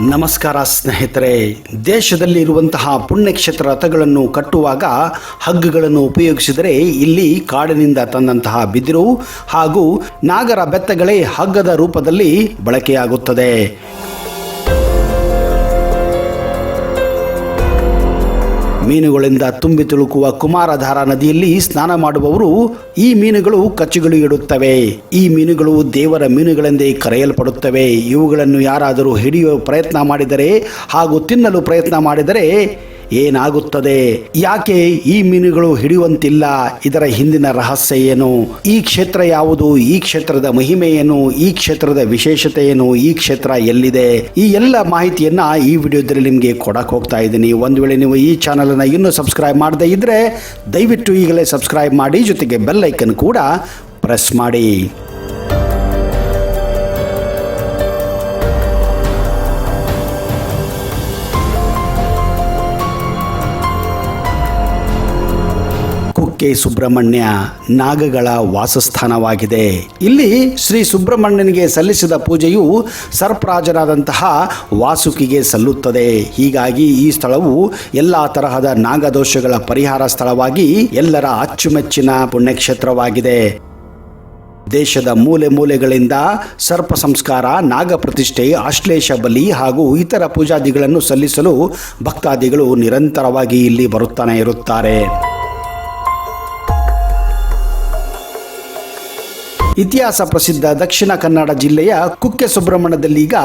ನಮಸ್ಕಾರ ಸ್ನೇಹಿತರೆ, ದೇಶದಲ್ಲಿ ಇರುವಂತಹ ಪುಣ್ಯಕ್ಷೇತ್ರ ರಥಗಳನ್ನು ಕಟ್ಟುವಾಗ ಹಗ್ಗಗಳನ್ನು ಉಪಯೋಗಿಸಿದರೆ ಇಲ್ಲಿ ಕಾಡಿನಿಂದ ತಂದಂತಹ ಬಿದಿರು ಹಾಗೂ ನಾಗರ ಬೆತ್ತಗಳೇ ಹಗ್ಗದ ರೂಪದಲ್ಲಿ ಬಳಕೆಯಾಗುತ್ತದೆ. ಮೀನುಗಳಿಂದ ತುಂಬಿ ತುಳುಕುವ ಕುಮಾರಧಾರಾ ನದಿಯಲ್ಲಿ ಸ್ನಾನ ಮಾಡುವವರು ಈ ಮೀನುಗಳು ಕಚ್ಚುಗಳು ಇಡುತ್ತವೆ. ಈ ಮೀನುಗಳು ದೇವರ ಮೀನುಗಳೆಂದೇ ಕರೆಯಲ್ಪಡುತ್ತವೆ. ಇವುಗಳನ್ನು ಯಾರಾದರೂ ಹಿಡಿಯುವ ಪ್ರಯತ್ನ ಮಾಡಿದರೆ ಹಾಗೂ ತಿನ್ನಲು ಪ್ರಯತ್ನ ಮಾಡಿದರೆ ಏನಾಗುತ್ತದೆ? ಯಾಕೆ ಈ ಮೀನುಗಳು ಹಿಡಿಯುವಂತಿಲ್ಲ? ಇದರ ಹಿಂದಿನ ರಹಸ್ಯ ಏನು? ಈ ಕ್ಷೇತ್ರ ಯಾವುದು? ಈ ಕ್ಷೇತ್ರದ ಮಹಿಮೆ ಏನು? ಈ ಕ್ಷೇತ್ರದ ವಿಶೇಷತೆ ಏನು? ಈ ಕ್ಷೇತ್ರ ಎಲ್ಲಿದೆ? ಈ ಎಲ್ಲ ಮಾಹಿತಿಯನ್ನ ಈ ವಿಡಿಯೋದಲ್ಲಿ ನಿಮಗೆ ಕೊಡಕ್ಕೆ ಹೋಗ್ತಾ ಇದ್ದೀನಿ. ಒಂದು ವೇಳೆ ನೀವು ಈ ಚಾನಲ್ ಅನ್ನು ಇನ್ನೂ ಸಬ್ಸ್ಕ್ರೈಬ್ ಮಾಡದೇ ಇದ್ರೆ ದಯವಿಟ್ಟು ಈಗಲೇ ಸಬ್ಸ್ಕ್ರೈಬ್ ಮಾಡಿ, ಜೊತೆಗೆ ಬೆಲ್ ಐಕನ್ ಕೂಡ ಪ್ರೆಸ್ ಮಾಡಿ. ಕುಕ್ಕೆ ಸುಬ್ರಹ್ಮಣ್ಯ ನಾಗಗಳ ವಾಸಸ್ಥಾನವಾಗಿದೆ. ಇಲ್ಲಿ ಶ್ರೀ ಸುಬ್ರಹ್ಮಣ್ಯನಿಗೆ ಸಲ್ಲಿಸಿದ ಪೂಜೆಯು ಸರ್ಪರಾಜನಾದಂತಹ ವಾಸುಕಿಗೆ ಸಲ್ಲುತ್ತದೆ. ಹೀಗಾಗಿ ಈ ಸ್ಥಳವು ಎಲ್ಲ ತರಹದ ನಾಗದೋಷಗಳ ಪರಿಹಾರ ಸ್ಥಳವಾಗಿ ಎಲ್ಲರ ಅಚ್ಚುಮೆಚ್ಚಿನ ಪುಣ್ಯಕ್ಷೇತ್ರವಾಗಿದೆ. ದೇಶದ ಮೂಲೆ ಮೂಲೆಗಳಿಂದ ಸರ್ಪ ಸಂಸ್ಕಾರ, ನಾಗ ಪ್ರತಿಷ್ಠೆ, ಆಶ್ಲೇಷ ಬಲಿ ಹಾಗೂ ಇತರ ಪೂಜಾದಿಗಳನ್ನು ಸಲ್ಲಿಸಲು ಭಕ್ತಾದಿಗಳು ನಿರಂತರವಾಗಿ ಇಲ್ಲಿ ಬರುತ್ತಾನೆ ಇರುತ್ತಾರೆ. ಇತಿಹಾಸ ಪ್ರಸಿದ್ಧ ದಕ್ಷಿಣ ಕನ್ನಡ ಜಿಲ್ಲೆಯ ಕುಕ್ಕೆ ಸುಬ್ರಹ್ಮಣ್ಯದಲ್ಲಿ ಈಗ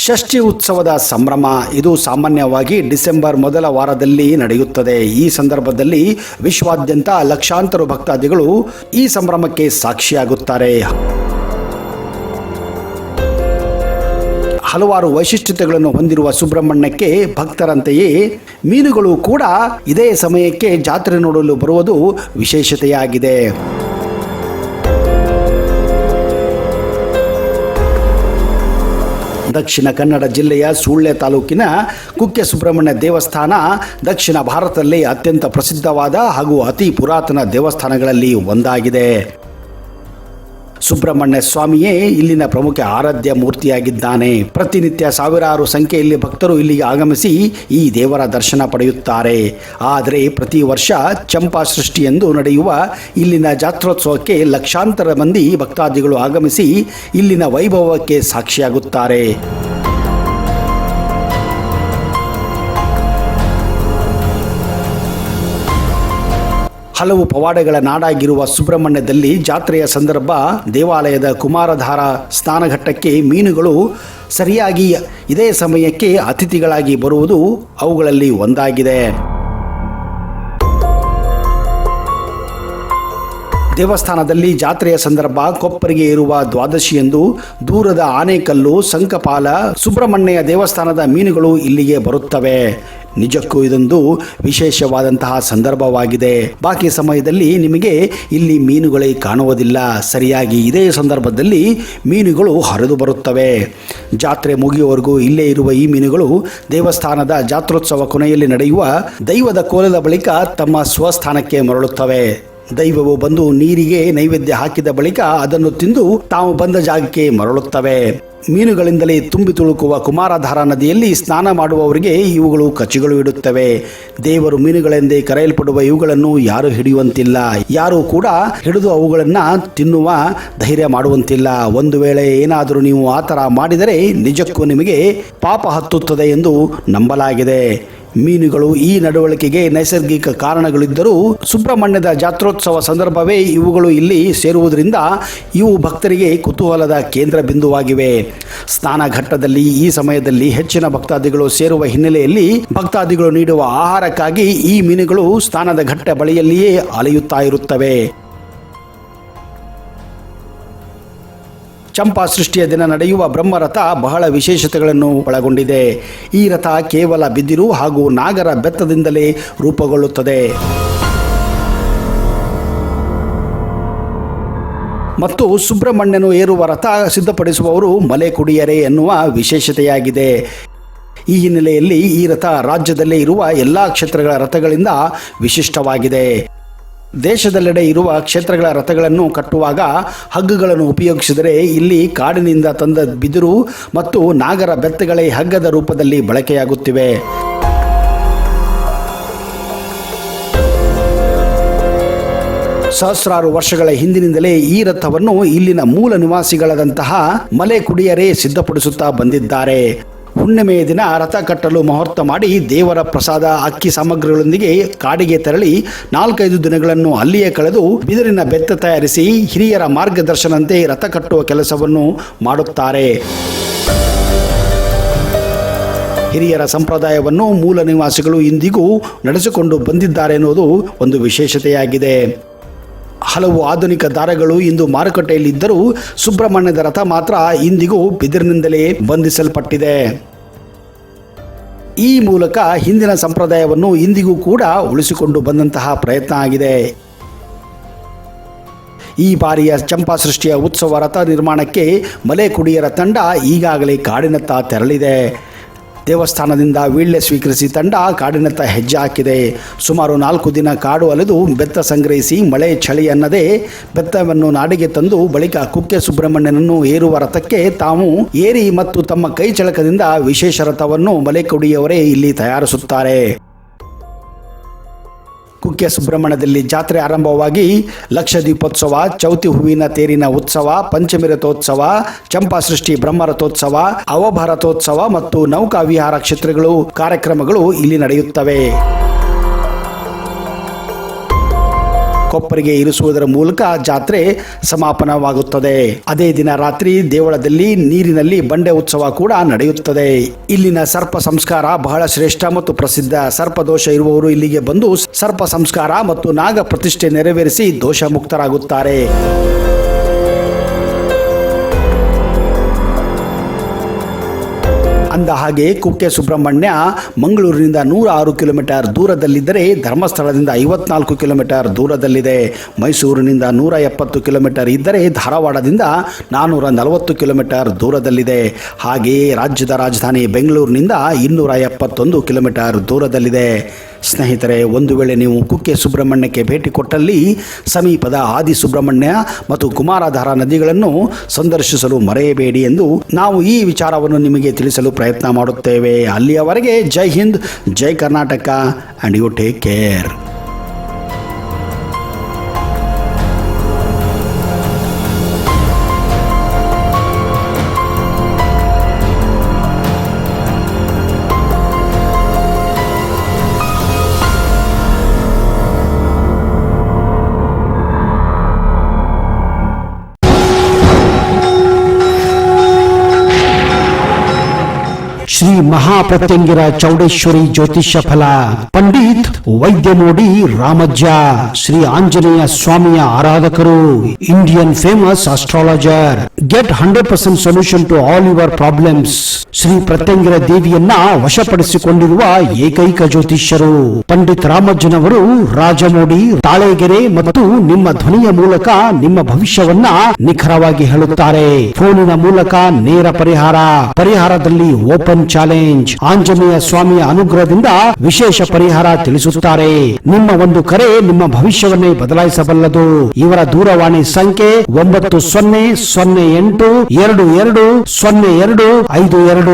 ಷಷ್ಠಿ ಉತ್ಸವದ ಸಂಭ್ರಮ. ಇದು ಸಾಮಾನ್ಯವಾಗಿ ಡಿಸೆಂಬರ್ ಮೊದಲ ವಾರದಲ್ಲಿ ನಡೆಯುತ್ತದೆ. ಈ ಸಂದರ್ಭದಲ್ಲಿ ವಿಶ್ವಾದ್ಯಂತ ಲಕ್ಷಾಂತರ ಭಕ್ತಾದಿಗಳು ಈ ಸಂಭ್ರಮಕ್ಕೆ ಸಾಕ್ಷಿಯಾಗುತ್ತಾರೆ. ಹಲವಾರು ವೈಶಿಷ್ಟ್ಯತೆಗಳನ್ನು ಹೊಂದಿರುವ ಸುಬ್ರಹ್ಮಣ್ಯಕ್ಕೆ ಭಕ್ತರಂತೆಯೇ ಮೀನುಗಳು ಕೂಡ ಇದೇ ಸಮಯಕ್ಕೆ ಜಾತ್ರೆ ನೋಡಲು ಬರುವುದು ವಿಶೇಷತೆಯಾಗಿದೆ. ದಕ್ಷಿಣ ಕನ್ನಡ ಜಿಲ್ಲೆಯ ಸುಳ್ಯ ತಾಲೂಕಿನ ಕುಕ್ಕೆ ಸುಬ್ರಹ್ಮಣ್ಯ ದೇವಸ್ಥಾನ ದಕ್ಷಿಣ ಭಾರತದಲ್ಲಿ ಅತ್ಯಂತ ಪ್ರಸಿದ್ಧವಾದ ಹಾಗೂ ಅತಿ ಪುರಾತನ ದೇವಸ್ಥಾನಗಳಲ್ಲಿ ಒಂದಾಗಿದೆ. ಸುಬ್ರಹ್ಮಣ್ಯ ಸ್ವಾಮಿಯೇ ಇಲ್ಲಿನ ಪ್ರಮುಖ ಆರಾಧ್ಯ ಮೂರ್ತಿಯಾಗಿದ್ದಾನೆ. ಪ್ರತಿನಿತ್ಯ ಸಾವಿರಾರು ಸಂಖ್ಯೆಯಲ್ಲಿ ಭಕ್ತರು ಇಲ್ಲಿಗೆ ಆಗಮಿಸಿ ಈ ದೇವರ ದರ್ಶನ ಪಡೆಯುತ್ತಾರೆ. ಆದರೆ ಪ್ರತಿ ವರ್ಷ ಚಂಪಾ ಸೃಷ್ಟಿ ಎಂದು ನಡೆಯುವ ಇಲ್ಲಿನ ಜಾತ್ರೋತ್ಸವಕ್ಕೆ ಲಕ್ಷಾಂತರ ಮಂದಿ ಭಕ್ತಾದಿಗಳು ಆಗಮಿಸಿ ಇಲ್ಲಿನ ವೈಭವಕ್ಕೆ ಸಾಕ್ಷಿಯಾಗುತ್ತಾರೆ. ಹಲವು ಪವಾಡಗಳ ನಾಡಾಗಿರುವ ಸುಬ್ರಹ್ಮಣ್ಯದಲ್ಲಿ ಜಾತ್ರೆಯ ಸಂದರ್ಭ ದೇವಾಲಯದ ಕುಮಾರಧಾರಾ ಸ್ನಾನಘಟ್ಟಕ್ಕೆ ಮೀನುಗಳು ಸರಿಯಾಗಿ ಇದೇ ಸಮಯಕ್ಕೆ ಅತಿಥಿಗಳಾಗಿ ಬರುವುದು ಅವುಗಳಲ್ಲಿ ಒಂದಾಗಿದೆ. ದೇವಸ್ಥಾನದಲ್ಲಿ ಜಾತ್ರೆಯ ಸಂದರ್ಭ ಕೊಪ್ಪರಿಗೆ ಇರುವ ದ್ವಾದಶಿಯಂದು ದೂರದ ಆನೆಕಲ್ಲು, ಸಂಕಪಾಲ, ಸುಬ್ರಹ್ಮಣ್ಯ ದೇವಸ್ಥಾನದ ಮೀನುಗಳು ಇಲ್ಲಿಗೆ ಬರುತ್ತವೆ. ನಿಜಕ್ಕೂ ಇದೊಂದು ವಿಶೇಷವಾದಂತಹ ಸಂದರ್ಭವಾಗಿದೆ. ಬಾಕಿ ಸಮಯದಲ್ಲಿ ನಿಮಗೆ ಇಲ್ಲಿ ಮೀನುಗಳೇ ಕಾಣುವುದಿಲ್ಲ. ಸರಿಯಾಗಿ ಇದೇ ಸಂದರ್ಭದಲ್ಲಿ ಮೀನುಗಳು ಹರಿದು ಬರುತ್ತವೆ. ಜಾತ್ರೆ ಮುಗಿಯುವವರೆಗೂ ಇಲ್ಲೇ ಇರುವ ಈ ಮೀನುಗಳು ದೇವಸ್ಥಾನದ ಜಾತ್ರೋತ್ಸವ ಕೊನೆಯಲ್ಲಿ ನಡೆಯುವ ದೈವದ ಕೋಲದ ಬಳಿಕ ತಮ್ಮ ಸ್ವಸ್ಥಾನಕ್ಕೆ ಮರಳುತ್ತವೆ. ದೈವವು ಬಂದು ನೀರಿಗೆ ನೈವೇದ್ಯ ಹಾಕಿದ ಬಳಿಕ ಅದನ್ನು ತಿಂದು ತಾವು ಬಂದ ಜಾಗಕ್ಕೆ ಮರಳುತ್ತವೆ. ಮೀನುಗಳಿಂದಲೇ ತುಂಬಿ ತುಳುಕುವ ಕುಮಾರಧಾರಾ ನದಿಯಲ್ಲಿ ಸ್ನಾನ ಮಾಡುವವರಿಗೆ ಇವುಗಳು ಕಚ್ಚುಗಳು ಇಡುತ್ತವೆ. ದೇವರು ಮೀನುಗಳೆಂದೇ ಕರೆಯಲ್ಪಡುವ ಇವುಗಳನ್ನು ಯಾರು ಹಿಡಿಯುವಂತಿಲ್ಲ. ಯಾರು ಕೂಡ ಹಿಡಿದು ಅವುಗಳನ್ನು ತಿನ್ನುವ ಧೈರ್ಯ ಮಾಡುವಂತಿಲ್ಲ. ಒಂದು ವೇಳೆ ಏನಾದರೂ ನೀವು ಆ ಥರ ಮಾಡಿದರೆ ನಿಜಕ್ಕೂ ನಿಮಗೆ ಪಾಪ ಹತ್ತುತ್ತದೆ ಎಂದು ನಂಬಲಾಗಿದೆ. ಮೀನುಗಳು ಈ ನಡವಳಿಕೆಗೆ ನೈಸರ್ಗಿಕ ಕಾರಣಗಳಿದ್ದರೂ ಸುಬ್ರಹ್ಮಣ್ಯದ ಜಾತ್ರೋತ್ಸವ ಸಂದರ್ಭವೇ ಇವುಗಳು ಇಲ್ಲಿ ಸೇರುವುದರಿಂದ ಇವು ಭಕ್ತರಿಗೆ ಕುತೂಹಲದ ಕೇಂದ್ರ ಬಿಂದುವಾಗಿವೆ. ಸ್ನಾನ ಘಟ್ಟದಲ್ಲಿ ಈ ಸಮಯದಲ್ಲಿ ಹೆಚ್ಚಿನ ಭಕ್ತಾದಿಗಳು ಸೇರುವ ಹಿನ್ನೆಲೆಯಲ್ಲಿ ಭಕ್ತಾದಿಗಳು ನೀಡುವ ಆಹಾರಕ್ಕಾಗಿ ಈ ಮೀನುಗಳು ಸ್ನಾನದ ಘಟ್ಟ ಬಳಿಯಲ್ಲಿಯೇ ಅಲೆಯುತ್ತಾ ಇರುತ್ತವೆ. ಚಂಪಾ ಸೃಷ್ಟಿಯ ದಿನ ನಡೆಯುವ ಬ್ರಹ್ಮರಥ ಬಹಳ ವಿಶೇಷತೆಗಳನ್ನು ಒಳಗೊಂಡಿದೆ. ಈ ರಥ ಕೇವಲ ಬಿದಿರು ಹಾಗೂ ನಾಗರ ಬೆತ್ತದಿಂದಲೇ ರೂಪುಗೊಳ್ಳುತ್ತದೆ ಮತ್ತು ಸುಬ್ರಹ್ಮಣ್ಯನು ಏರುವ ರಥ ಸಿದ್ಧಪಡಿಸುವವರು ಮಲೆ ಕುಡಿಯರೆ ಎನ್ನುವ ವಿಶೇಷತೆಯಾಗಿದೆ. ಈ ಹಿನ್ನೆಲೆಯಲ್ಲಿ ಈ ರಥ ರಾಜ್ಯದಲ್ಲೇ ಇರುವ ಎಲ್ಲ ಕ್ಷೇತ್ರಗಳ ರಥಗಳಿಂದ ವಿಶಿಷ್ಟವಾಗಿದೆ. ದೇಶದೆಲ್ಲೆಡೆ ಇರುವ ಕ್ಷೇತ್ರಗಳ ರಥಗಳನ್ನು ಕಟ್ಟುವಾಗ ಹಗ್ಗಗಳನ್ನು ಉಪಯೋಗಿಸಿದರೆ ಇಲ್ಲಿ ಕಾಡಿನಿಂದ ತಂದ ಬಿದಿರು ಮತ್ತು ನಾಗರ ಬೆತ್ತಗಳೇ ಹಗ್ಗದ ರೂಪದಲ್ಲಿ ಬಳಕೆಯಾಗುತ್ತಿವೆ. ಸಹಸ್ರಾರು ವರ್ಷಗಳ ಹಿಂದಿನಿಂದಲೇ ಈ ರಥವನ್ನು ಇಲ್ಲಿನ ಮೂಲ ನಿವಾಸಿಗಳಾದಂತಹ ಮಲೆ ಕುಡಿಯರೇ ಸಿದ್ಧಪಡಿಸುತ್ತಾ ಬಂದಿದ್ದಾರೆ. ಹುಣ್ಣಿಮೆಯ ದಿನ ರಥ ಕಟ್ಟಲು ಮುಹೂರ್ತ ಮಾಡಿ ದೇವರ ಪ್ರಸಾದ ಅಕ್ಕಿ ಸಾಮಗ್ರಿಗಳೊಂದಿಗೆ ಕಾಡಿಗೆ ತೆರಳಿ 4-5 ದಿನಗಳನ್ನು ಅಲ್ಲಿಯೇ ಕಳೆದು ಬಿದಿರಿನ ಬೆತ್ತ ತಯಾರಿಸಿ ಹಿರಿಯರ ಮಾರ್ಗದರ್ಶನಂತೆ ರಥ ಕಟ್ಟುವ ಕೆಲಸವನ್ನು ಮಾಡುತ್ತಾರೆ. ಹಿರಿಯರ ಸಂಪ್ರದಾಯವನ್ನು ಮೂಲ ನಿವಾಸಿಗಳು ಇಂದಿಗೂ ನಡೆಸಿಕೊಂಡು ಬಂದಿದ್ದಾರೆ ಎನ್ನುವುದು ಒಂದು ವಿಶೇಷತೆಯಾಗಿದೆ. ಹಲವು ಆಧುನಿಕ ದಾರಗಳು ಇಂದು ಮಾರುಕಟ್ಟೆಯಲ್ಲಿದ್ದರೂ ಸುಬ್ರಹ್ಮಣ್ಯದ ರಥ ಮಾತ್ರ ಇಂದಿಗೂ ಬಿದಿರಿನಿಂದಲೇ ಬಂಧಿಸಲ್ಪಟ್ಟಿದೆ. ಈ ಮೂಲಕ ಹಿಂದಿನ ಸಂಪ್ರದಾಯವನ್ನು ಇಂದಿಗೂ ಕೂಡ ಉಳಿಸಿಕೊಂಡು ಬಂದಂತಹ ಪ್ರಯತ್ನ ಆಗಿದೆ. ಈ ಬಾರಿಯ ಚಂಪಾ ಸೃಷ್ಟಿಯ ಉತ್ಸವ ರಥ ನಿರ್ಮಾಣಕ್ಕೆ ಮಲೆ ಕುಡಿಯರ ತಂಡ ಈಗಾಗಲೇ ಕಾಡಿನತ್ತ ತೆರಳಿದೆ. ದೇವಸ್ಥಾನದಿಂದ ವೀಳ್ಯ ಸ್ವೀಕರಿಸಿ ತಂಡ ಕಾಡಿನತ್ತ ಹೆಜ್ಜೆ ಹಾಕಿದೆ. ಸುಮಾರು 4 ದಿನ ಕಾಡು ಅಲೆದು ಬೆತ್ತ ಸಂಗ್ರಹಿಸಿ ಮಳೆ ಚಳಿ ಅನ್ನದೇ ಬೆತ್ತವನ್ನು ನಾಡಿಗೆ ತಂದು ಬಳಿಕ ಕುಕ್ಕೆ ಸುಬ್ರಹ್ಮಣ್ಯನನ್ನು ಏರುವ ರಥಕ್ಕೆ ತಾವು ಏರಿ ಮತ್ತು ತಮ್ಮ ಕೈ ಚಳಕದಿಂದ ವಿಶೇಷ ರಥವನ್ನು ಮಲೆ ಕುಡಿಯವರೇ ಇಲ್ಲಿ ತಯಾರಿಸುತ್ತಾರೆ. ಕುಕ್ಕೆ ಸುಬ್ರಹ್ಮಣ್ಯದಲ್ಲಿ ಜಾತ್ರೆ ಆರಂಭವಾಗಿ ಲಕ್ಷದೀಪೋತ್ಸವ, ಚೌತಿ ಹೂವಿನ ತೇರಿನ ಉತ್ಸವ, ಪಂಚಮಿ ರಥೋತ್ಸವ, ಚಂಪಾ ಸೃಷ್ಟಿ ಬ್ರಹ್ಮರಥೋತ್ಸವ, ಅವಭಾರತೋತ್ಸವ ಮತ್ತು ನೌಕಾ ವಿಹಾರ ಕ್ಷೇತ್ರಗಳು ಕಾರ್ಯಕ್ರಮಗಳು ಇಲ್ಲಿ ನಡೆಯುತ್ತವೆ. ಕೊಪ್ಪರಿಗೆ ಇರಿಸುವುದರ ಮೂಲಕ ಜಾತ್ರೆ ಸಮಾಪನವಾಗುತ್ತದೆ. ಅದೇ ದಿನ ರಾತ್ರಿ ದೇವಳದಲ್ಲಿ ನೀರಿನಲ್ಲಿ ಬಂಡೆ ಉತ್ಸವ ಕೂಡ ನಡೆಯುತ್ತದೆ. ಇಲ್ಲಿನ ಸರ್ಪ ಸಂಸ್ಕಾರ ಬಹಳ ಶ್ರೇಷ್ಠ ಮತ್ತು ಪ್ರಸಿದ್ಧ. ಸರ್ಪದೋಷ ಇರುವವರು ಇಲ್ಲಿಗೆ ಬಂದು ಸರ್ಪ ಸಂಸ್ಕಾರ ಮತ್ತು ನಾಗ ಪ್ರತಿಷ್ಠೆ ನೆರವೇರಿಸಿ ದೋಷ ಮುಕ್ತರಾಗುತ್ತಾರೆ. ಅಂದ ಹಾಗೆ ಕುಕ್ಕೆ ಸುಬ್ರಹ್ಮಣ್ಯ ಮಂಗಳೂರಿನಿಂದ 106 ಕಿಲೋಮೀಟರ್ ದೂರದಲ್ಲಿದ್ದರೆ ಧರ್ಮಸ್ಥಳದಿಂದ 54 ಕಿಲೋಮೀಟರ್ ದೂರದಲ್ಲಿದೆ. ಮೈಸೂರಿನಿಂದ 170 ಕಿಲೋಮೀಟರ್ ಇದ್ದರೆ ಧಾರವಾಡದಿಂದ 440 ಕಿಲೋಮೀಟರ್ ದೂರದಲ್ಲಿದೆ. ಹಾಗೆಯೇ ರಾಜ್ಯದ ರಾಜಧಾನಿ ಬೆಂಗಳೂರಿನಿಂದ 271 ಕಿಲೋಮೀಟರ್ ದೂರದಲ್ಲಿದೆ. ಸ್ನೇಹಿತರೆ, ಒಂದು ವೇಳೆ ನೀವು ಕುಕ್ಕೆ ಸುಬ್ರಹ್ಮಣ್ಯಕ್ಕೆ ಭೇಟಿ ಕೊಟ್ಟಲ್ಲಿ ಸಮೀಪದ ಆದಿ ಸುಬ್ರಹ್ಮಣ್ಯ ಮತ್ತು ಕುಮಾರಧಾರ ನದಿಗಳನ್ನು ಸಂದರ್ಶಿಸಲು ಮರೆಯಬೇಡಿ ಎಂದು ನಾವು ಈ ವಿಚಾರವನ್ನು ನಿಮಗೆ ತಿಳಿಸಲು ಪ್ರಯತ್ನ ಮಾಡುತ್ತೇವೆ. ಅಲ್ಲಿಯವರೆಗೆ Jai Hind, Jai Karnataka and you take care. Shri Mahapratyangira Chowdeshwari ಜ್ಯೋತಿಷ್ಯ ಫಲ, ಪಂಡಿತ್ ವೈದ್ಯಮೋಡಿ ರಾಮಜ್ಜ, ಶ್ರೀ ಆಂಜನೇಯ ಸ್ವಾಮಿಯ ಆರಾಧಕರು, Indian famous astrologer. Get 100% solution to all your problems. Shri Pratyangira ದೇವಿಯನ್ನ ವಶಪಡಿಸಿಕೊಂಡಿರುವ ಏಕೈಕ ಜ್ಯೋತಿಷ್ಯರು ಪಂಡಿತ್ ರಾಮಜ್ಜನವರು ರಾಜಮೋಡಿ, ತಾಳೆಗೆರೆ ಮತ್ತು ನಿಮ್ಮ ಧ್ವನಿಯ ಮೂಲಕ ನಿಮ್ಮ ಭವಿಷ್ಯವನ್ನ ನಿಖರವಾಗಿ ಹೇಳುತ್ತಾರೆ. ಫೋನಿನ ಮೂಲಕ ನೇರ ಪರಿಹಾರದಲ್ಲಿ ಓಪನ್ ಚಾಲೆಂಜ್. ಆಂಜನೇಯ ಸ್ವಾಮಿಯ ಅನುಗ್ರಹದಿಂದ ವಿಶೇಷ ಪರಿಹಾರ ತಿಳಿಸುತ್ತಾರೆ. ನಿಮ್ಮ ಒಂದು ಕರೆ ನಿಮ್ಮ ಭವಿಷ್ಯವನ್ನೇ ಬದಲಾಯಿಸಬಲ್ಲದು. ಇವರ ದೂರವಾಣಿ ಸಂಖ್ಯೆ 9008220252.